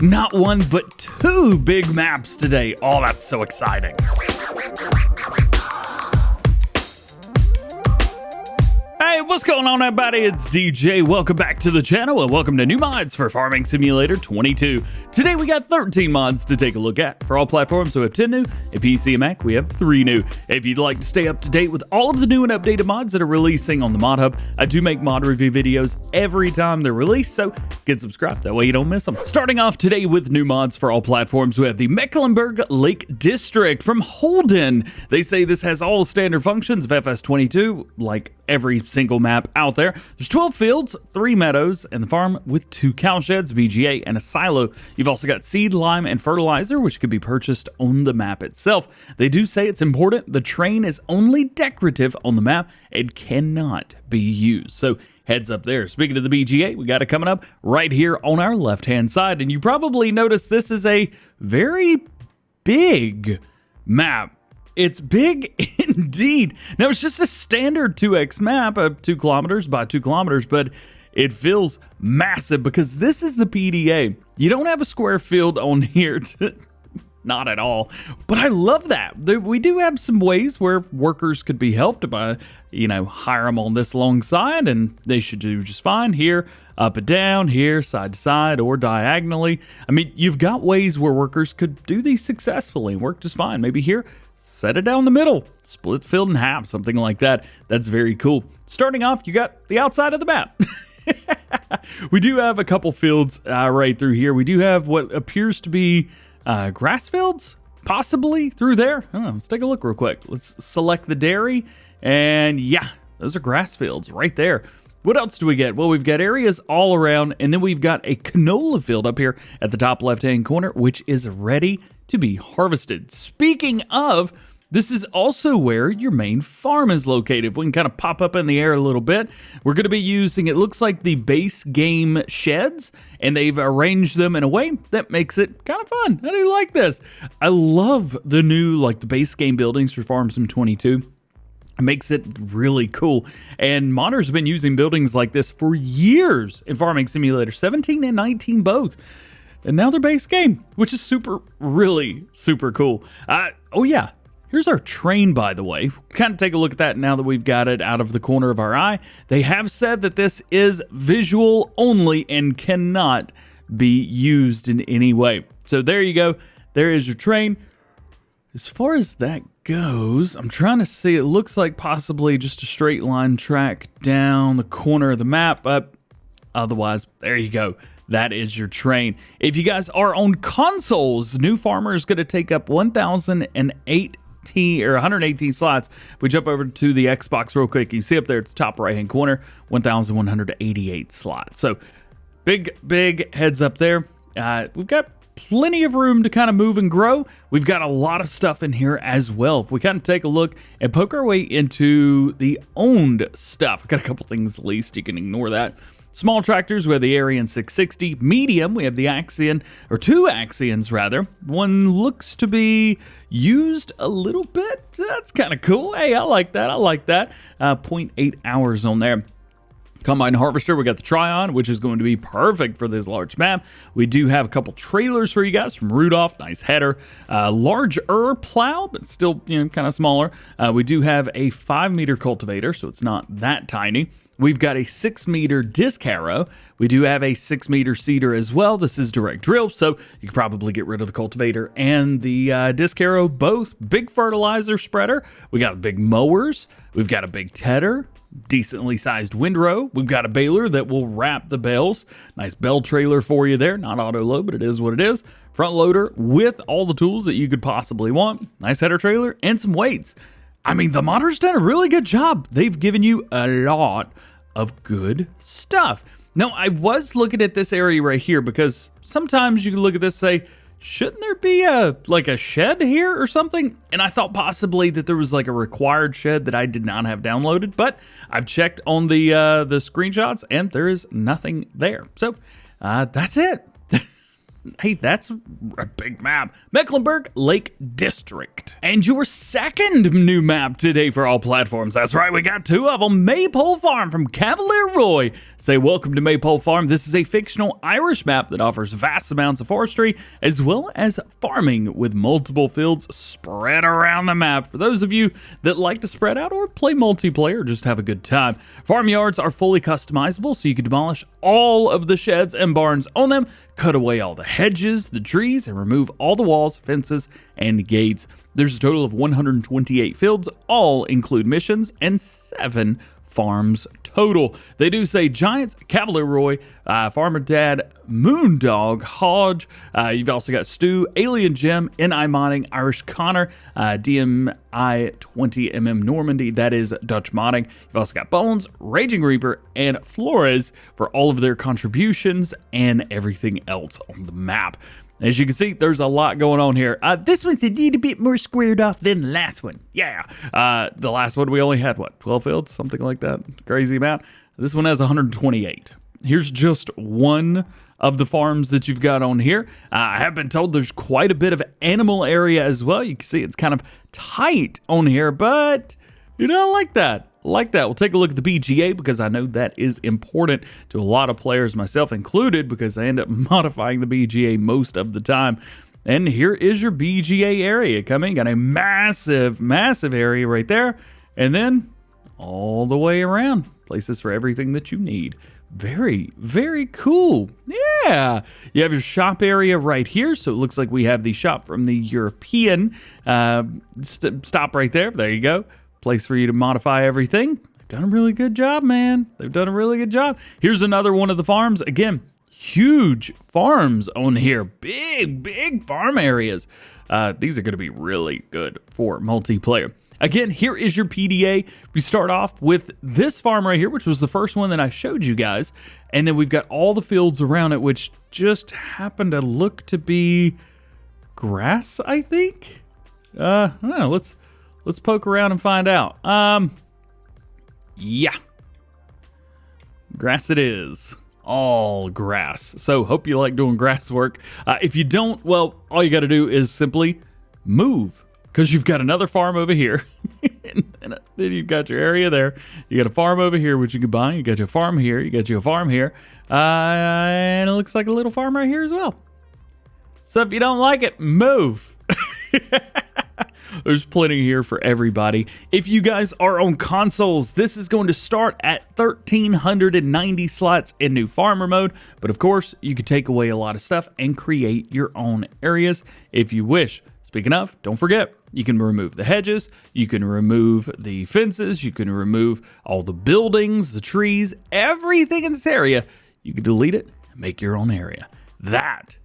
Not one, but two big maps today. Oh, that's so exciting. Hey, what's going on, everybody? It's DJ. Welcome back to the channel and welcome to new mods for Farming Simulator 22. Today we got 13 mods to take a look at. For all platforms, we have 10 new. A PC and Mac, we have 3 new. If you'd like to stay up to date with all of the new and updated mods that are releasing on the Mod Hub, I do make mod review videos every time they're released, so get subscribed. That way you don't miss them. Starting off today with new mods for all platforms, we have the Mecklenburg Lake District from Holden. They say this has all standard functions of FS22, like every single map out there. There's 12 fields, 3 meadows, and the farm with 2 cow sheds, VGA, and a silo. You've also got seed, lime, and fertilizer, which could be purchased on the map itself. They do say it's important the train is only decorative on the map and cannot be used. So heads up there. Speaking of the BGA, we got it coming up right here on our left-hand side. And you probably noticed this is a very big map. It's big indeed. Now, it's just a standard 2x map of 2 kilometers by 2 kilometers, but it feels massive because this is the PDA. You don't have a square field on here, not at all, but I love that. We do have some ways where workers could be helped by, hire them on this long side, and they should do just fine here, up and down, here, side to side, or diagonally. I mean, you've got ways where workers could do these successfully and work just fine. Maybe here, set it down the middle, split the field in half, something like that. That's very cool. Starting off, you got the outside of the map. We do have a couple fields right through here. We do have what appears to be grass fields, possibly through there. I don't know, let's take a look real quick. Let's select the dairy, and yeah, those are grass fields right there. What else do we get? Well, we've got areas all around, and then we've got a canola field up here at the top left-hand corner, which is ready to be harvested. Speaking of, this is also where your main farm is located. We can kind of pop up in the air a little bit. We're going to be using, it looks like, the base game sheds, and they've arranged them in a way that makes it kind of fun. I do like this. I love the new, the base game buildings for Farm Sim 22. It makes it really cool. And modders have been using buildings like this for years in Farming Simulator 17 and 19 both. And now they're base game, which is really super cool. Oh yeah, here's our train, by the way. Kind of take a look at that now that we've got it out of the corner of our eye. They have said that this is visual only and cannot be used in any way. So there you go. There is your train. As far as that goes, I'm trying to see. It looks like possibly just a straight line track down the corner of the map, but otherwise, there you go. That is your train. If you guys are on consoles, New Farmer is going to take up 1,018 slots. If we jump over to the Xbox real quick, you see up there, it's top right-hand corner, 1,188 slots. So big heads up there. We've got plenty of room to kind of move and grow. We've got a lot of stuff in here as well. If we kind of take a look and poke our way into the owned stuff, I've got a couple things leased. You can ignore that. Small tractors, we have the Arian 660. Medium, we have the Axion, or 2 Axions rather. One looks to be used a little bit. That's kind of cool. Hey, I like that. 0.8 hours on there. Combine harvester, we got the Tryon, which is going to be perfect for this large map. We do have a couple trailers for you guys from Rudolph. Nice header. Larger plow, but still kind of smaller. We do have a 5-meter cultivator, so it's not that tiny. We've got a 6-meter disc harrow. We do have a 6-meter seeder as well. This is direct drill, so you can probably get rid of the cultivator and the disc harrow both. Big fertilizer spreader. We got big mowers. We've got a big tedder. Decently sized windrow. We've got a baler that will wrap the bales. Nice bell trailer for you there. Not Autoload, but it is what it is. Front loader with all the tools that you could possibly want. Nice header trailer and some weights. I mean, the modder's done a really good job. They've given you a lot of good stuff. Now, I was looking at this area right here because sometimes you can look at this and say, shouldn't there be a shed here or something? And I thought possibly that there was a required shed that I did not have downloaded, but I've checked on the screenshots and there is nothing there. So that's it. Hey, that's a big map. Mecklenburg Lake District. And your second new map today for all platforms. That's right, we got two of them. Maypole Farm from Cavalier Roy. Say welcome to Maypole Farm. This is a fictional Irish map that offers vast amounts of forestry as well as farming with multiple fields spread around the map. For those of you that like to spread out or play multiplayer or just have a good time. Farmyards are fully customizable, so you can demolish all of the sheds and barns on them, cut away all the hedges, the trees, and remove all the walls, fences, and gates. There's a total of 128 fields, all include missions, and 7 farms total. They do say Giants, Cavalier Roy, Farmer Dad, Moondog, Hodge. You've also got Stu, Alien Jim, NI Modding, Irish Connor, DMI 20mm Normandy, that is Dutch Modding. You've also got Bones, Raging Reaper, and Flores for all of their contributions and everything else on the map. As you can see, there's a lot going on here. This one's a little bit more squared off than the last one. Yeah. The last one, we only had, what, 12 fields? Something like that. Crazy amount. This one has 128. Here's just one of the farms that you've got on here. I have been told there's quite a bit of animal area as well. You can see it's kind of tight on here, but you don't like that. We'll take a look at the BGA because I know that is important to a lot of players, myself included, because I end up modifying the BGA most of the time. And here is your BGA area coming. Got a massive, massive area right there. And then all the way around. Places for everything that you need. Very, very cool. Yeah. You have your shop area right here. So it looks like we have the shop from the European. Stop right there. There you go. Place for you to modify everything. They've done a really good job, man. They've done a really good job. Here's another one of the farms. Again, huge farms on here. Big, big farm areas. These are going to be really good for multiplayer. Again, here is your PDA. We start off with this farm right here, which was the first one that I showed you guys. And then we've got all the fields around it, which just happen to look to be grass, I think. I don't know. Let's poke around and find out. Yeah. Grass it is. All grass. So hope you like doing grass work. If you don't, well, all you got to do is simply move. Because you've got another farm over here. and then you've got your area there. You got a farm over here, which you can buy. You got your farm here. You got your farm here. And it looks like a little farm right here as well. So if you don't like it, move. There's plenty here for everybody. If you guys are on consoles, this is going to start at 1,390 slots in new farmer mode. But of course, you can take away a lot of stuff and create your own areas if you wish. Speaking of, don't forget, you can remove the hedges, you can remove the fences, you can remove all the buildings, the trees, everything in this area. You can delete it and make your own area. That's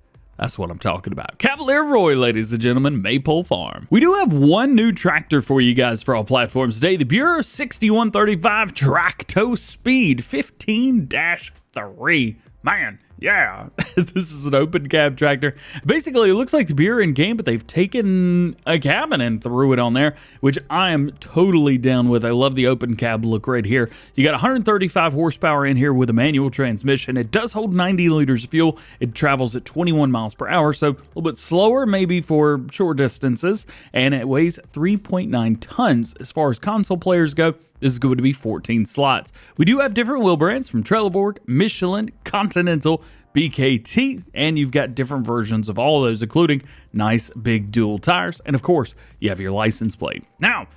what I'm talking about. Cavalier Roy, ladies and gentlemen, Maypole Farm. We do have one new tractor for you guys for all platforms today. The Buehrer 6135 Tracto Speed 15-3. Man, yeah, this is an open cab tractor. Basically, it looks like the Buehrer in game, but they've taken a cabin and threw it on there, which I am totally down with. I love the open cab look right here. You got 135 horsepower in here with a manual transmission. It does hold 90 liters of fuel. It travels at 21 miles per hour, so a little bit slower maybe for short distances, and it weighs 3.9 tons. As far as console players go, this is going to be 14 slots. We do have different wheel brands from Trelleborg, Michelin, Continental, BKT, and you've got different versions of all of those, including nice big dual tires. And of course, you have your license plate. Now,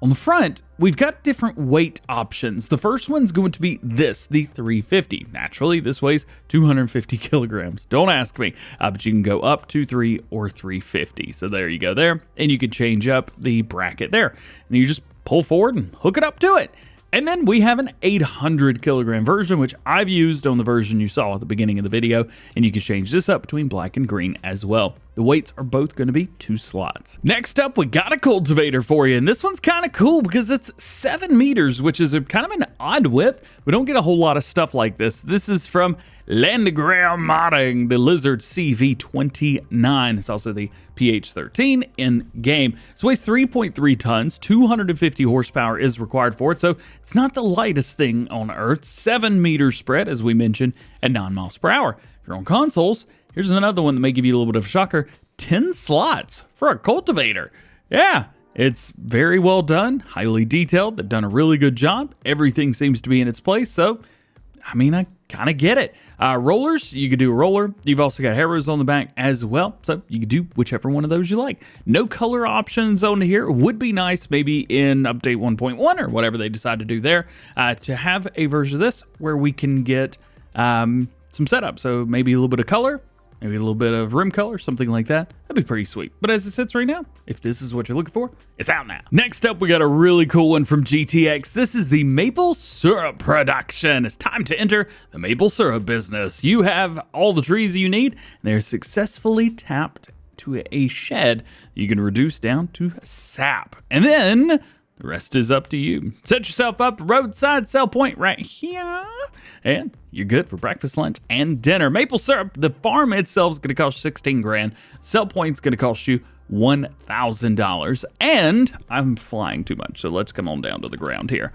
on the front, we've got different weight options. The first one's going to be this, the 350. Naturally, this weighs 250 kilograms. Don't ask me, but you can go up to 3 or 350. So there you go there, and you can change up the bracket there. And you just pull forward and hook it up to it. And then we have an 800 kilogram version, which I've used on the version you saw at the beginning of the video, and you can change this up between black and green as well. The weights are both going to be 2 slots. Next up, we got a cultivator for you, and this one's kind of cool because it's 7 meters, which is kind of an odd width. We don't get a whole lot of stuff like this. This is from Landgraf Modding, the Lizard CV29. It's also the PH13 in game. It weighs 3.3 tons, 250 horsepower is required for it, so it's not the lightest thing on Earth. 7 meter spread, as we mentioned, at 9 miles per hour. If you're on consoles, Here's another one that may give you a little bit of a shocker. 10 slots for a cultivator. Yeah, it's very well done, highly detailed. They've done a really good job. Everything seems to be in its place. So, I mean, I kind of get it. Rollers, you could do a roller. You've also got harrows on the back as well. So you could do whichever one of those you like. No color options on here. Would be nice maybe in update 1.1 or whatever they decide to do there to have a version of this where we can get some setup. So maybe a little bit of color, maybe a little bit of rim color, something like that. That'd be pretty sweet. But as it sits right now, if this is what you're looking for, it's out now. Next up, we got a really cool one from GTX. This is the maple syrup production. It's time to enter the maple syrup business. You have all the trees you need, and they're successfully tapped to a shed you can reduce down to sap. And then the rest is up to you. Set yourself up a roadside sell point right here, and you're good for breakfast, lunch, and dinner. Maple syrup, the farm itself is going to cost 16 grand. Sell point's going to cost you $1,000. And I'm flying too much, so let's come on down to the ground here.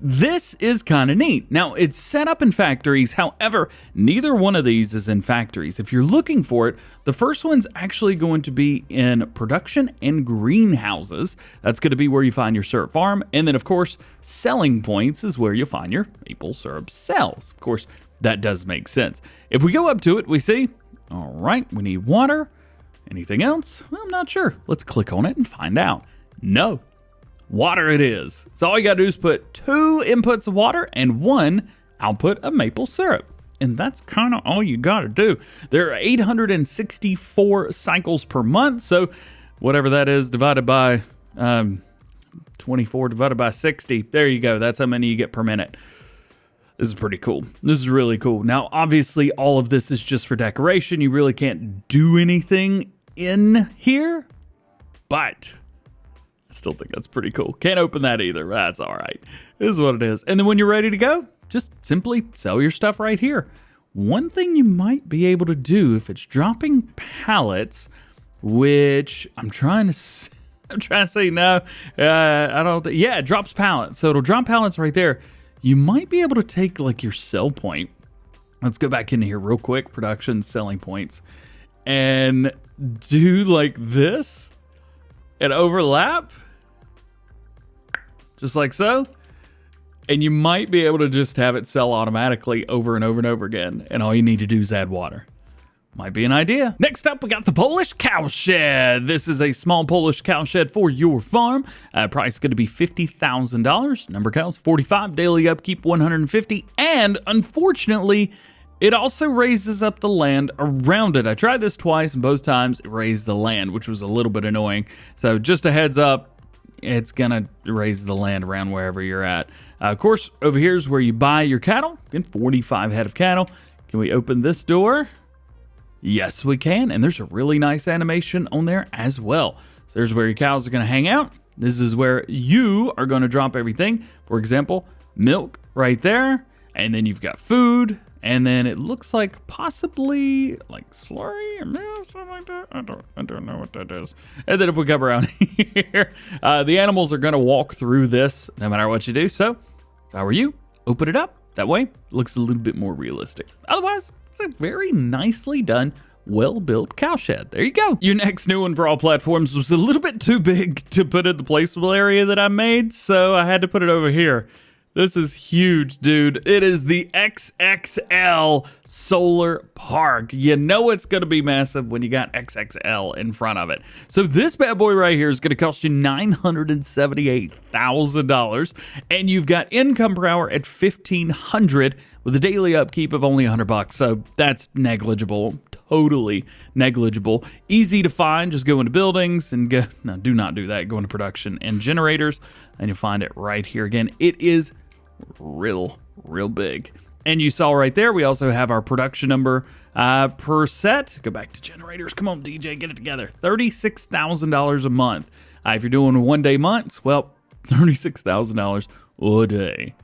This is kind of neat. Now, it's set up in factories. However, neither one of these is in factories. If you're looking for it, the first one's actually going to be in production and greenhouses. That's going to be where you find your syrup farm. And then, of course, selling points is where you find your maple syrup cells. Of course, that does make sense. If we go up to it, we see, all right, we need water. Anything else? Well, I'm not sure. Let's click on it and find out. No. Water it is. So all you gotta do is put 2 inputs of water and 1 output of maple syrup. And that's kind of all you gotta do. There are 864 cycles per month. So whatever that is divided by 24 divided by 60. There you go. That's how many you get per minute. This is pretty cool. This is really cool. Now, obviously, all of this is just for decoration. You really can't do anything in here, but I still think that's pretty cool. Can't open that either. That's all right. This is what it is. And then when you're ready to go, just simply sell your stuff right here. One thing you might be able to do if it's dropping pallets, which I'm trying to say no. I don't think. Yeah, it drops pallets. So it'll drop pallets right there. You might be able to take like your sell point. Let's go back into here real quick. Production, selling points. And do like this. And overlap. Just like so. And you might be able to just have it sell automatically over and over and over again. And all you need to do is add water. Might be an idea. Next up, we got the Polish Cowshed. This is a small Polish cowshed for your farm. Price going to be $50,000. Number of cows, 45. Daily upkeep, 150. And unfortunately, it also raises up the land around it. I tried this twice, and both times it raised the land, which was a little bit annoying. So just a heads up, it's going to raise the land around wherever you're at. Of course, over here is where you buy your cattle. Again, 45 head of cattle. Can we open this door? Yes, we can. And there's a really nice animation on there as well. So there's where your cows are going to hang out. This is where you are going to drop everything. For example, milk right there. And then you've got food. And then it looks like possibly like slurry or something like that. I don't know what that is. And then if we come around here, the animals are going to walk through this no matter what you do. So if I were you, open it up. That way it looks a little bit more realistic. Otherwise, it's a very nicely done, well-built cowshed. There you go. Your next new one for all platforms was a little bit too big to put in the placeable area that I made, so I had to put it over here. This is huge, dude. It is the XXL Solar Park. You know it's going to be massive when you got XXL in front of it. So this bad boy right here is going to cost you $978,000, and you've got income per hour at $1,500 with a daily upkeep of only $100. So that's negligible, totally negligible. Easy to find. Just go into buildings and go. No, do not do that. Go into production and generators, and you'll find it right here. Again, it is real big. And you saw right there, we also have our production number per set. Go back to generators. Come on, DJ, get it together. $36,000 a month. If you're doing 1 day months, well, $36,000 a day.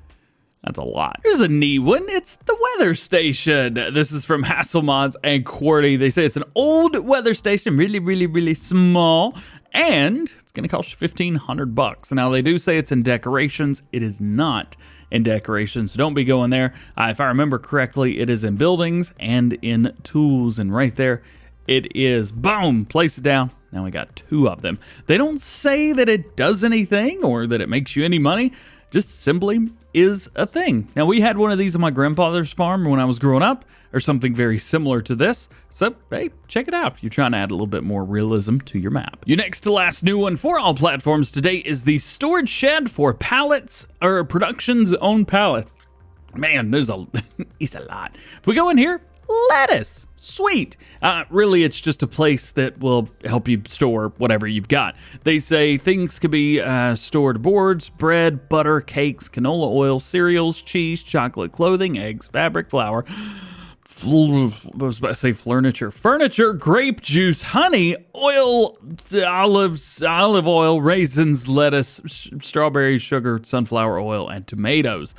That's a lot. Here's a neat one. It's the weather station. This is from Hasselmods and Qwerty. They say it's an old weather station, really small, and it's going to cost you $1,500. Now, they do say it's in decorations. It is not and decoration. So don't be going there. If I remember correctly, it is in buildings and in tools. And right there, it is. Boom! Place it down. Now we got 2 of them. They don't say that it does anything or that it makes you any money. Just simply is a thing. Now, we had one of these on my grandfather's farm when I was growing up, or something very similar to this. So, hey, check it out if you're trying to add a little bit more realism to your map. Your next to last new one for all platforms today is the storage shed for pallets, or production's own pallets. Man, there's it's a lot. If we go in here, lettuce. Sweet. Really, it's just a place that will help you store whatever you've got. They say things could be stored: boards, bread, butter, cakes, canola oil, cereals, cheese, chocolate, clothing, eggs, fabric, flour. I was about to say furniture, grape juice, honey, oil, olive oil, raisins, lettuce, strawberries, sugar, sunflower oil, and tomatoes.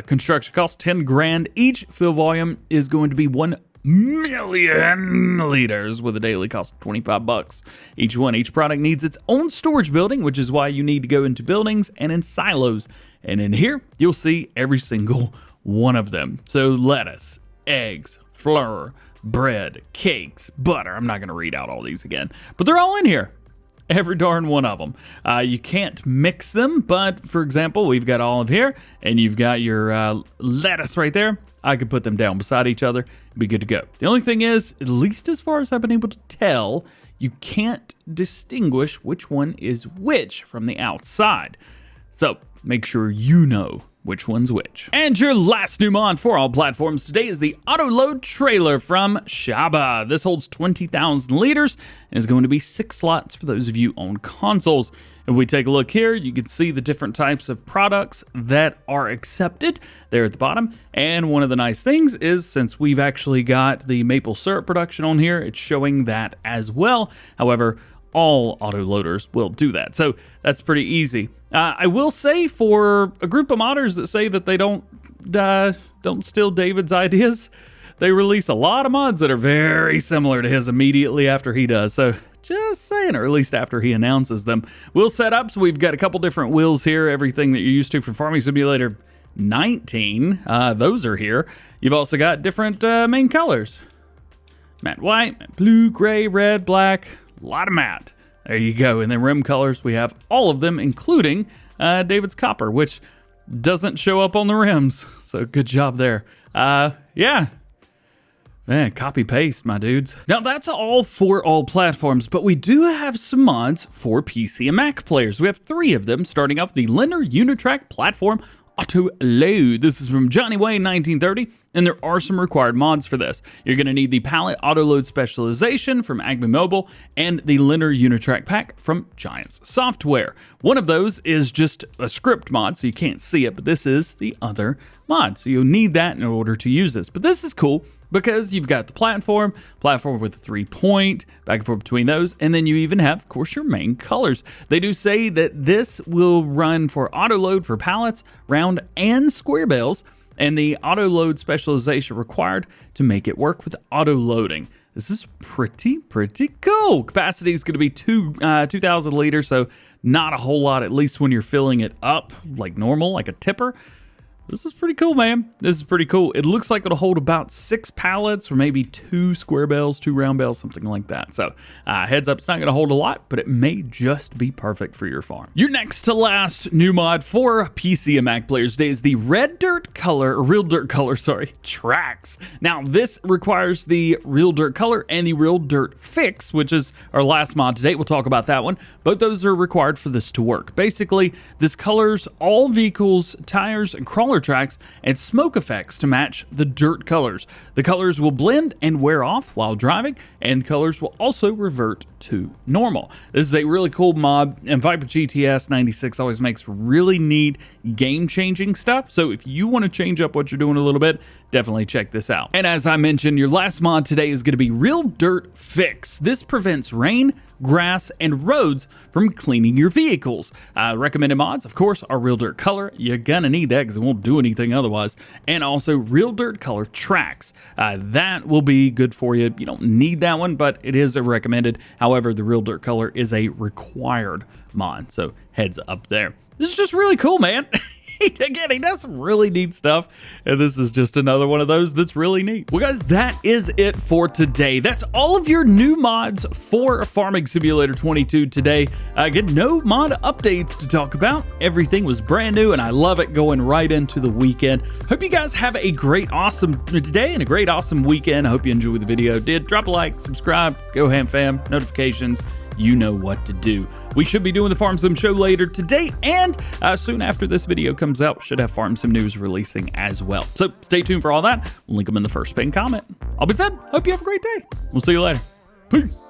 Construction costs 10 grand each. Fill volume is going to be 1 million liters with a daily cost of 25 bucks each one. Each product needs its own storage building, which is why you need to go into buildings and in silos. And in here, you'll see every single one of them. So lettuce, eggs, flour, bread, cakes, butter. I'm not going to read out all these again, but they're all in here. Every darn one of them. You can't mix them, but for example, we've got olive here, and you've got your lettuce right there. I could put them down beside each other and be good to go. The only thing is, at least as far as I've been able to tell, you can't distinguish which one is which from the outside. So make sure you know which one's which. And your last new mod for all platforms today is the Autoload trailer from Shaba. This holds 20,000 liters and is going to be 6 slots for those of you on consoles. If we take a look here, you can see the different types of products that are accepted there at the bottom. And one of the nice things is, since we've actually got the maple syrup production on here, it's showing that as well. However, all autoloaders will do that, so that's pretty easy. I will say, for a group of modders that say that they don't steal David's ideas, they release a lot of mods that are very similar to his immediately after he does. So just saying, or at least after he announces them. Wheel setups, we've got a couple different wheels here, everything that you're used to from Farming Simulator 19. Those are here. You've also got different main colors: matte white, matte blue, gray, red, black. A lot of matte. There you go. And then rim colors, we have all of them, including David's copper, which doesn't show up on the rims. So good job there. Yeah. Man, copy paste, my dudes. Now that's all for all platforms, but we do have some mods for PC and Mac players. We have 3 of them, starting off the Linear Unitrac platform Autoload. This is from Johnny Wayne 1930, and there are some required mods for this. You're going to need the Pallet Autoload Specialization from Acme Mobile and the Linear Unitrac pack from Giants Software. One of those is just a script mod, so you can't see it, but this is the other mod. So you'll need that in order to use this. But this is cool because you've got the platform with a 3-point, back and forth between those, and then you even have, of course, your main colors. They do say that this will run for autoload for pallets, round, and square bales, and the autoload specialization required to make it work with autoloading. This is pretty cool. Capacity is going to be 2,000 liters, so not a whole lot, at least when you're filling it up like normal, like a tipper. This is pretty cool, man. This is pretty cool. It looks like it'll hold about 6 pallets or maybe 2 square bales, 2 round bales, something like that. So heads up, it's not going to hold a lot, but it may just be perfect for your farm. Your next to last new mod for PC and Mac players today is the Real Dirt Color tracks. Now this requires the Real Dirt Color and the Real Dirt Fix, which is our last mod today. We'll talk about that one. Both those are required for this to work. Basically, this colors all vehicles, tires, and crawler tracks and smoke effects to match the dirt colors. The colors will blend and wear off while driving, and colors will also revert to normal. This is a really cool mod, and Viper GTS 96 always makes really neat game-changing stuff. So if you want to change up what you're doing a little bit, definitely check this out. And as I mentioned, your last mod today is going to be Real Dirt Fix. This prevents rain, grass, and roads from cleaning your vehicles. Recommended mods, of course, are Real Dirt Color. You're gonna need that because it won't do anything otherwise. And also Real Dirt Color Tracks. That will be good for you. You don't need that one, but it is a recommended. However, the Real Dirt Color is a required mod, so heads up there. This is just really cool, man. Again, he does some really neat stuff, and this is just another one of those that's really neat. Well, guys, that is it for today. That's all of your new mods for Farming Simulator 22 today. Again, no mod updates to talk about. Everything was brand new, and I love it going right into the weekend. Hope you guys have a great, awesome day and a great, awesome weekend. I hope you enjoyed the video. Drop a like, subscribe, GoHam fam, notifications. You know what to do. We should be doing the Farm Sim show later today, and soon after this video comes out, should have Farm Sim news releasing as well. So stay tuned for all that. We'll link them in the first pinned comment. All being said, hope you have a great day. We'll see you later. Peace.